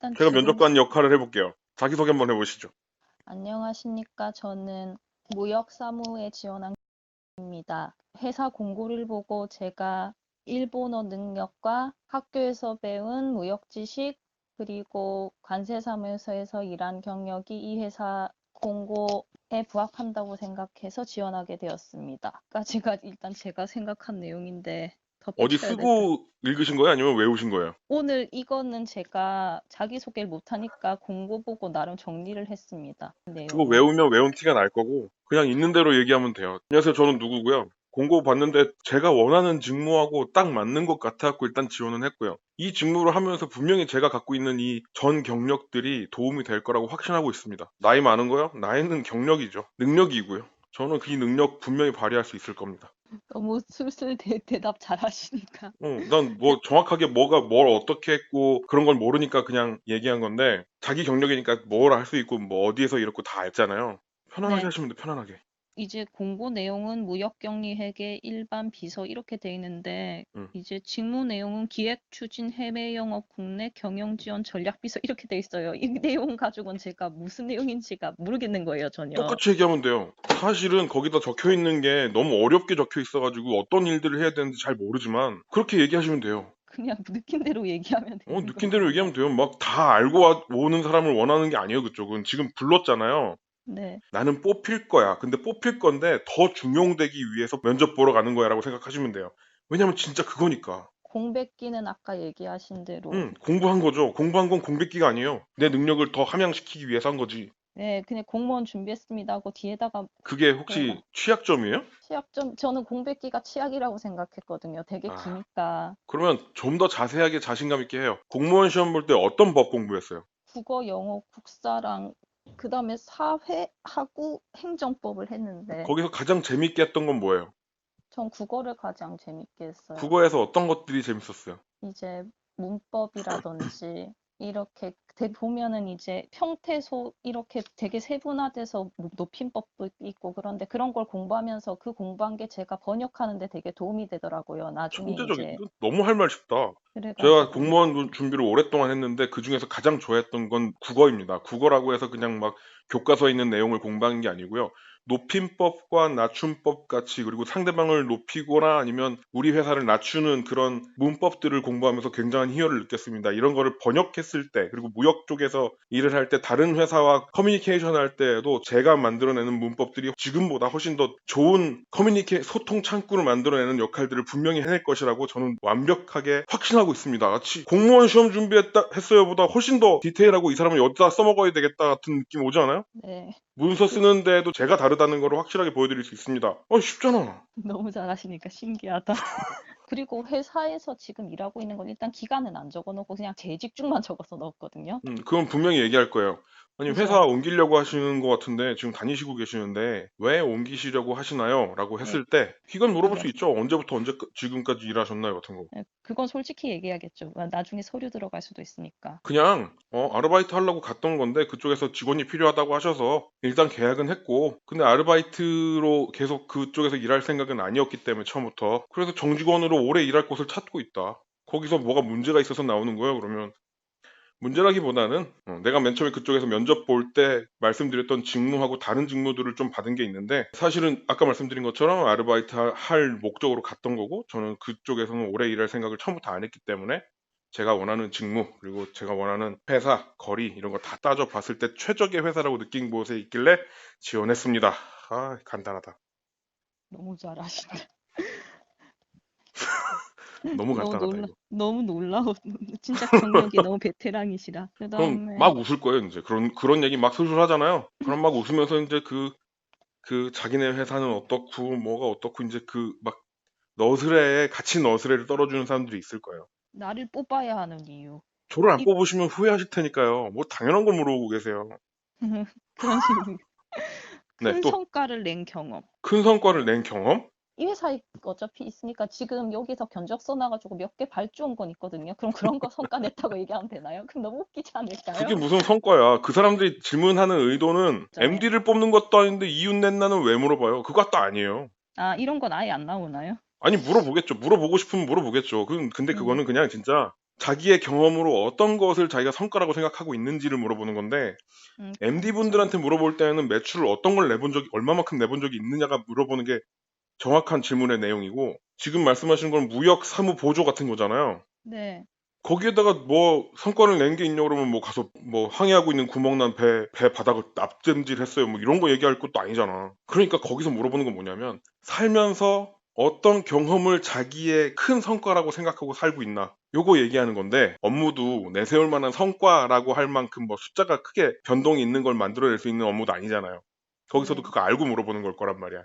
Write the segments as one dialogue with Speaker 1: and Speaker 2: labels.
Speaker 1: 일단
Speaker 2: 제가
Speaker 1: 지금
Speaker 2: 면접관 역할을 해볼게요. 자기소개 한번 해보시죠.
Speaker 1: 안녕하십니까. 저는 무역사무에 지원한 입니다. 회사 공고를 보고 제가 일본어 능력과 학교에서 배운 무역 지식 그리고 관세사무소에서 일한 경력이 이 회사 공고에 부합한다고 생각해서 지원하게 되었습니다. 까지가 일단 제가 생각한 내용인데 더
Speaker 2: 어디
Speaker 1: 뺏겨야 될까?
Speaker 2: 쓰고 읽으신 거예요? 아니면 외우신 거예요?
Speaker 1: 오늘 이거는 제가 자기소개를 못하니까 공고 보고 나름 정리를 했습니다.
Speaker 2: 그거
Speaker 1: 내용을.
Speaker 2: 외우면 외운 티가 날 거고 그냥 있는 대로 얘기하면 돼요. 안녕하세요. 저는 누구고요. 공고 봤는데 제가 원하는 직무하고 딱 맞는 것 같아갖고 일단 지원은 했고요. 이 직무를 하면서 분명히 제가 갖고 있는 이 전 경력들이 도움이 될 거라고 확신하고 있습니다. 나이 많은 거요? 나이는 경력이죠. 능력이고요. 저는 그 능력 분명히 발휘할 수 있을 겁니다.
Speaker 1: 너무 술술 대답 잘하시니까.
Speaker 2: 난 뭐 정확하게 뭐가 뭘 어떻게 했고 그런 걸 모르니까 그냥 얘기한 건데 자기 경력이니까 뭘 할 수 있고 뭐 어디에서 이렇고 다 알잖아요. 편안하게
Speaker 1: 네.
Speaker 2: 하시면 돼, 편안하게.
Speaker 1: 이제 공고 내용은 무역경리 회계 일반 비서 이렇게 돼 있는데
Speaker 2: 응.
Speaker 1: 이제 직무 내용은 기획 추진 해외 영업 국내 경영 지원 전략 비서 이렇게 돼 있어요. 이 내용 가지고는 제가 무슨 내용인지가 모르겠는 거예요, 전혀.
Speaker 2: 똑같이 얘기하면 돼요. 사실은 거기다 적혀 있는 게 너무 어렵게 적혀 있어가지고 어떤 일들을 해야 되는지 잘 모르지만 그렇게 얘기하시면 돼요.
Speaker 1: 그냥 느낀 대로 얘기하면 되는
Speaker 2: 느낀 대로
Speaker 1: 거군요.
Speaker 2: 얘기하면 돼요. 막 다 알고 오는 사람을 원하는 게 아니에요, 그쪽은. 지금 불렀잖아요.
Speaker 1: 네.
Speaker 2: 나는 뽑힐 거야. 근데 뽑힐 건데 더 중용되기 위해서 면접 보러 가는 거야라고 생각하시면 돼요. 왜냐면 진짜 그거니까.
Speaker 1: 공백기는 아까 얘기하신 대로
Speaker 2: 공부한 거죠. 공부한 건 공백기가 아니에요. 내 능력을 더 함양시키기 위해서 한 거지.
Speaker 1: 네, 그냥 공무원 준비했습니다 하고 뒤에다가
Speaker 2: 그게
Speaker 1: 그냥
Speaker 2: 혹시 취약점이에요?
Speaker 1: 취약점, 저는 공백기가 취약이라고 생각했거든요. 되게
Speaker 2: 아,
Speaker 1: 기니까.
Speaker 2: 그러면 좀 더 자세하게 자신감 있게 해요. 공무원 시험 볼 때 어떤 법 공부했어요?
Speaker 1: 국어, 영어, 국사랑 그다음에 사회하고 행정법을 했는데
Speaker 2: 거기서 가장 재밌게 했던 건 뭐예요?
Speaker 1: 전 국어를 가장 재밌게 했어요.
Speaker 2: 국어에서 어떤 것들이 재밌었어요?
Speaker 1: 이제 문법이라든지 이렇게 보면은 이제 평태소 이렇게 되게 세분화돼서 뭐 높임법도 있고 그런데 그런 걸 공부하면서 그 공부한 게 제가 번역하는 데 되게 도움이 되더라고요. 나중에
Speaker 2: 천재적인,
Speaker 1: 이제
Speaker 2: 너무 할 말 쉽다. 제가
Speaker 1: 그래가지고
Speaker 2: 공무원 준비를 오랫동안 했는데 그 중에서 가장 좋아했던 건 국어입니다. 국어라고 해서 그냥 막 교과서에 있는 내용을 공부하는 게 아니고요. 높임법과 낮춤법 같이 그리고 상대방을 높이거나 아니면 우리 회사를 낮추는 그런 문법들을 공부하면서 굉장한 희열을 느꼈습니다. 이런 거를 번역했을 때 그리고 무역 쪽에서 일을 할 때 다른 회사와 커뮤니케이션 할 때에도 제가 만들어내는 문법들이 지금보다 훨씬 더 좋은 소통 창구를 만들어내는 역할들을 분명히 해낼 것이라고 저는 완벽하게 확신하고 있습니다. 마치 공무원 시험 했어요보다 훨씬 더 디테일하고 이 사람은 여기다 써먹어야 되겠다 같은 느낌 오지 않아요?
Speaker 1: 네.
Speaker 2: 문서
Speaker 1: 그
Speaker 2: 쓰는데도 제가 다르다는 걸 확실하게 보여드릴 수 있습니다. 쉽잖아.
Speaker 1: 너무 잘하시니까 신기하다. 그리고 회사에서 지금 일하고 있는 건 일단 기간은 안 적어 놓고 그냥 재직중만 적어서 넣었거든요.
Speaker 2: 그건 분명히 얘기할 거예요. 아니, 회사
Speaker 1: 그죠?
Speaker 2: 옮기려고 하시는 것 같은데 지금 다니시고 계시는데 왜 옮기시려고 하시나요? 라고
Speaker 1: 네,
Speaker 2: 했을 때 이건 물어볼 수
Speaker 1: 그게
Speaker 2: 있죠. 언제부터 언제 지금까지 일하셨나요? 같은 거.
Speaker 1: 네, 그건 솔직히 얘기하겠죠. 나중에 서류 들어갈 수도 있으니까.
Speaker 2: 그냥 아르바이트 하려고 갔던 건데 그쪽에서 직원이 필요하다고 하셔서 일단 계약은 했고 근데 아르바이트로 계속 그쪽에서 일할 생각은 아니었기 때문에 처음부터 그래서 정직원으로 오래 일할 곳을 찾고 있다. 거기서 뭐가 문제가 있어서 나오는 거예요, 그러면? 문제라기보다는 내가 맨 처음에 그쪽에서 면접 볼 때 말씀드렸던 직무하고 다른 직무들을 좀 받은 게 있는데 사실은 아까 말씀드린 것처럼 아르바이트 할 목적으로 갔던 거고 저는 그쪽에서는 오래 일할 생각을 처음부터 안 했기 때문에 제가 원하는 직무 그리고 제가 원하는 회사 거리 이런 거 다 따져 봤을 때 최적의 회사라고 느낀 곳에 있길래 지원했습니다. 간단하다.
Speaker 1: 너무 잘하신다.
Speaker 2: 너무 간단하다 이거.
Speaker 1: 너무 놀라워. 진짜 경력이 너무 베테랑이시라.
Speaker 2: 그럼
Speaker 1: 그다음에
Speaker 2: 막 웃을 거예요, 이제. 그런 얘기 막 술술 하잖아요. 그럼 막 웃으면서 이제 그 자기네 회사는 어떻고 뭐가 어떻고 이제 그 막 너스레에 같이 너스레를 떨어주는 사람들이 있을 거예요.
Speaker 1: 나를 뽑아야 하는 이유.
Speaker 2: 저를 안
Speaker 1: 이
Speaker 2: 뽑으시면 후회하실 테니까요. 뭐 당연한 걸 물어보고 계세요.
Speaker 1: 그런 식으로
Speaker 2: 네,
Speaker 1: 큰
Speaker 2: 또
Speaker 1: 성과를 낸 경험.
Speaker 2: 큰 성과를 낸 경험?
Speaker 1: 이 회사에 어차피 있으니까 지금 여기서 견적서 나가지고 몇 개 발주한 건 있거든요. 그럼 그런 거 성과 냈다고 얘기하면 되나요? 그럼 너무 웃기지
Speaker 2: 그게
Speaker 1: 않을까요?
Speaker 2: 무슨 성과야? 그 사람들이 질문하는 의도는
Speaker 1: 그죠?
Speaker 2: MD를 뽑는 것도 아닌데 이윤 냈나는 왜 물어봐요? 그것도 아니에요.
Speaker 1: 아, 이런 건 아예 안 나오나요?
Speaker 2: 아니 물어보겠죠. 물어보고 싶으면 물어보겠죠. 근데
Speaker 1: 음,
Speaker 2: 그거는 그냥 진짜 자기의 경험으로 어떤 것을 자기가 성과라고 생각하고 있는지를 물어보는 건데
Speaker 1: 그렇죠.
Speaker 2: MD분들한테 물어볼 때는 매출을 어떤 걸 내본 적이 얼마만큼 내본 적이 있느냐가 물어보는 게 정확한 질문의 내용이고 지금 말씀하신 건 무역 사무 보조 같은 거잖아요.
Speaker 1: 네.
Speaker 2: 거기에다가 뭐 성과를 낸 게 있냐고 그러면 뭐 가서 뭐 항해하고 있는 구멍난 배 바닥을 납땜질 했어요. 뭐 이런 거 얘기할 것도 아니잖아. 그러니까 거기서 물어보는 건 뭐냐면 살면서 어떤 경험을 자기의 큰 성과라고 생각하고 살고 있나. 요거 얘기하는 건데 업무도 내세울 만한 성과라고 할 만큼 뭐 숫자가 크게 변동이 있는 걸 만들어낼 수 있는 업무도 아니잖아요. 거기서도
Speaker 1: 네.
Speaker 2: 그거 알고 물어보는 걸 거란 말이야.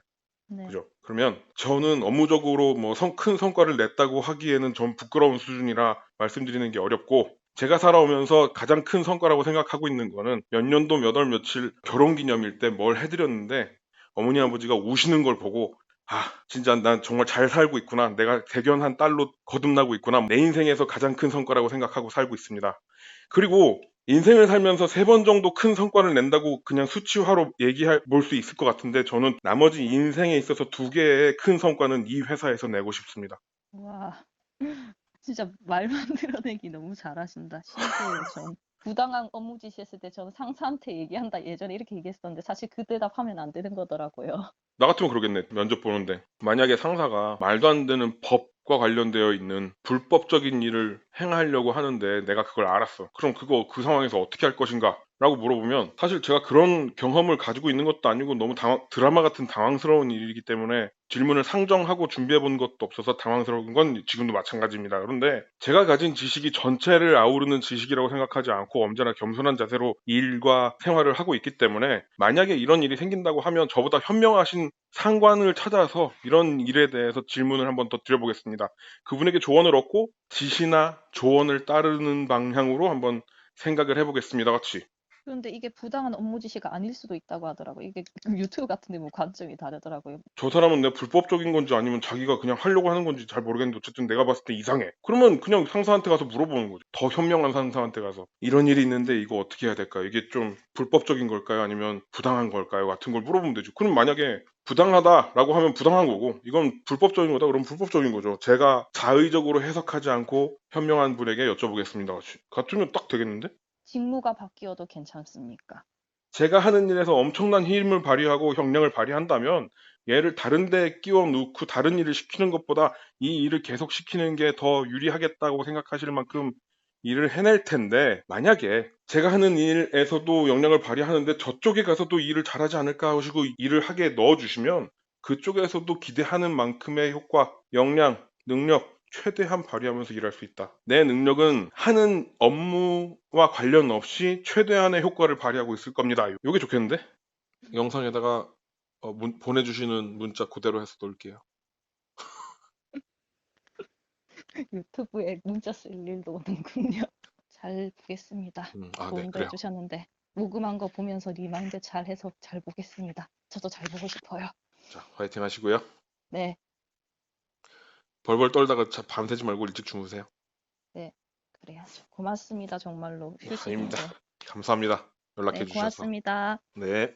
Speaker 1: 네.
Speaker 2: 그죠? 그러면 저는 업무적으로 뭐 큰 성과를 냈다고 하기에는 좀 부끄러운 수준이라 말씀드리는 게 어렵고 제가 살아오면서 가장 큰 성과라고 생각하고 있는 거는 몇 년도 몇 월 며칠 결혼 기념일 때 뭘 해드렸는데 어머니 아버지가 우시는 걸 보고 아 진짜 난 정말 잘 살고 있구나 내가 대견한 딸로 거듭나고 있구나 내 인생에서 가장 큰 성과라고 생각하고 살고 있습니다. 그리고 인생을 살면서 3번 정도 큰 성과를 낸다고 그냥 수치화로 얘기해 볼 수 있을 것 같은데 저는 나머지 인생에 있어서 2개의 큰 성과는 이 회사에서 내고 싶습니다.
Speaker 1: 와. 진짜 말만 들어내기 너무 잘하신다. 신기해요, 전. 부당한 업무 지시했을 때 저는 상사한테 얘기한다. 예전에 이렇게 얘기했었는데 사실 그 대답하면 안 되는 거더라고요.
Speaker 2: 나 같으면 그러겠네. 면접 보는데. 만약에 상사가 말도 안 되는 법과 관련되어 있는 불법적인 일을 행하려고 하는데 내가 그걸 알았어. 그럼 그거 그 상황에서 어떻게 할 것인가? 라고 물어보면 사실 제가 그런 경험을 가지고 있는 것도 아니고 너무 드라마 같은 당황스러운 일이기 때문에 질문을 상정하고 준비해 본 것도 없어서 당황스러운 건 지금도 마찬가지입니다. 그런데 제가 가진 지식이 전체를 아우르는 지식이라고 생각하지 않고 언제나 겸손한 자세로 일과 생활을 하고 있기 때문에 만약에 이런 일이 생긴다고 하면 저보다 현명하신 상관을 찾아서 이런 일에 대해서 질문을 한번 더 드려보겠습니다. 그분에게 조언을 얻고 지시나 조언을 따르는 방향으로 한번 생각을 해보겠습니다. 같이.
Speaker 1: 그런데 이게 부당한 업무 지시가 아닐 수도 있다고 하더라고요. 이게 유튜브 같은 데 뭐 관점이 다르더라고요.
Speaker 2: 저 사람은 내 불법적인 건지 아니면 자기가 그냥 하려고 하는 건지 잘 모르겠는데 어쨌든 내가 봤을 때 이상해. 그러면 그냥 상사한테 가서 물어보는 거죠. 더 현명한 상사한테 가서 이런 일이 있는데 이거 어떻게 해야 될까요? 이게 좀 불법적인 걸까요? 아니면 부당한 걸까요? 같은 걸 물어보면 되죠. 그럼 만약에 부당하다라고 하면 부당한 거고 이건 불법적인 거다 그러면 불법적인 거죠. 제가 자의적으로 해석하지 않고 현명한 분에게 여쭤보겠습니다. 같으면 딱 되겠는데?
Speaker 1: 직무가 바뀌어도 괜찮습니까?
Speaker 2: 제가 하는 일에서 엄청난 힘을 발휘하고 역량을 발휘한다면 얘를 다른 데 끼워 넣고 다른 일을 시키는 것보다 이 일을 계속 시키는 게 더 유리하겠다고 생각하실 만큼 일을 해낼 텐데 만약에 제가 하는 일에서도 역량을 발휘하는데 저쪽에 가서도 일을 잘하지 않을까 하시고 일을 하게 넣어주시면 그쪽에서도 기대하는 만큼의 효과, 역량, 능력 최대한 발휘하면서 일할 수 있다. 내 능력은 하는 업무와 관련 없이 최대한의 효과를 발휘하고 있을 겁니다. 요게 좋겠는데? 영상에다가 보내주시는 문자 그대로 해서 넣을게요.
Speaker 1: 유튜브에 문자 쓸 일도 오는군요. 잘 보겠습니다.
Speaker 2: 네,
Speaker 1: 좋은 거
Speaker 2: 그래요.
Speaker 1: 해주셨는데 녹음한 거 보면서 리마인드 잘 해서 잘 보겠습니다. 저도 잘 보고 싶어요.
Speaker 2: 자, 화이팅 하시고요.
Speaker 1: 네,
Speaker 2: 벌벌 떨다가 밤새지 말고 일찍 주무세요.
Speaker 1: 네, 그래야죠. 고맙습니다. 정말로
Speaker 2: 아닙니다.
Speaker 1: 휴식인데.
Speaker 2: 감사합니다. 연락해
Speaker 1: 네,
Speaker 2: 주셔서.
Speaker 1: 고맙습니다.
Speaker 2: 네.